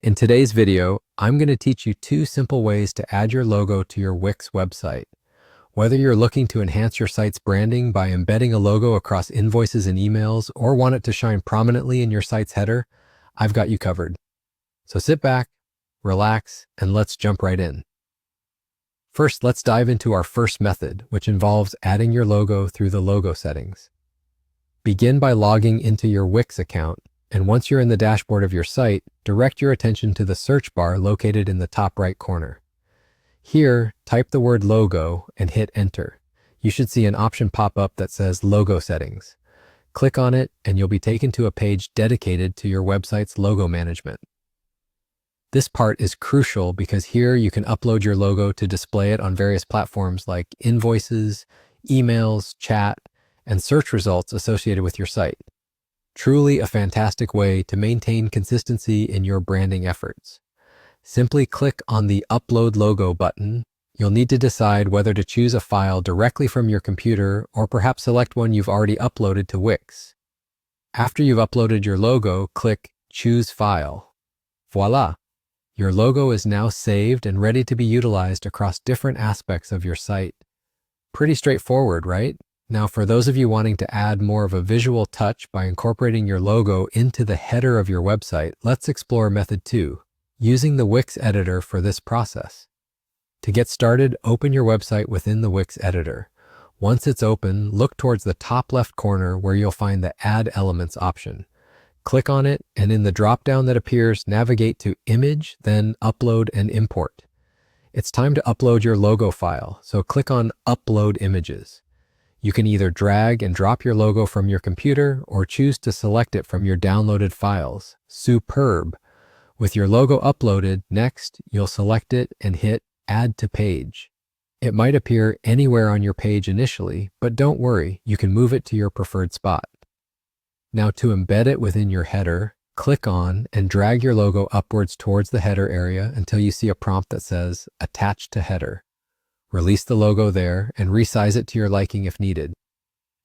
In today's video, I'm going to teach you 2 simple ways to add your logo to your Wix website. Whether you're looking to enhance your site's branding by embedding a logo across invoices and emails, or want it to shine prominently in your site's header, I've got you covered. So sit back, relax, and let's jump right in. First, let's dive into our first method, which involves adding your logo through the logo settings. Begin by logging into your Wix account, and once you're in the dashboard of your site, direct your attention to the search bar located in the top right corner. Here, type the word logo and hit enter. You should see an option pop up that says Logo Settings. Click on it and you'll be taken to a page dedicated to your website's logo management. This part is crucial because here you can upload your logo to display it on various platforms like invoices, emails, chat, and search results associated with your site. Truly a fantastic way to maintain consistency in your branding efforts. Simply click on the Upload Logo button. You'll need to decide whether to choose a file directly from your computer or perhaps select one you've already uploaded to Wix. After you've uploaded your logo, click Choose File. Voila! Your logo is now saved and ready to be utilized across different aspects of your site. Pretty straightforward, right? Now, for those of you wanting to add more of a visual touch by incorporating your logo into the header of your website, let's explore method 2, using the Wix editor for this process. To get started, open your website within the Wix editor. Once it's open, look towards the top left corner where you'll find the Add Elements option. Click on it, and in the drop-down that appears, navigate to Image, then Upload and Import. It's time to upload your logo file, so click on Upload Images. You can either drag and drop your logo from your computer or choose to select it from your downloaded files. Superb! With your logo uploaded, next, you'll select it and hit Add to Page. It might appear anywhere on your page initially, but don't worry, you can move it to your preferred spot. Now to embed it within your header, click on and drag your logo upwards towards the header area until you see a prompt that says Attach to Header. Release the logo there and resize it to your liking if needed.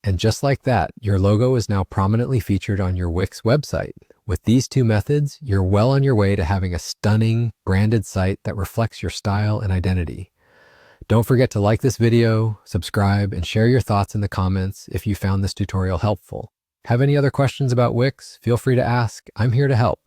And just like that, your logo is now prominently featured on your Wix website. With these 2 methods, you're well on your way to having a stunning, branded site that reflects your style and identity. Don't forget to like this video, subscribe, and share your thoughts in the comments if you found this tutorial helpful. Have any other questions about Wix? Feel free to ask. I'm here to help.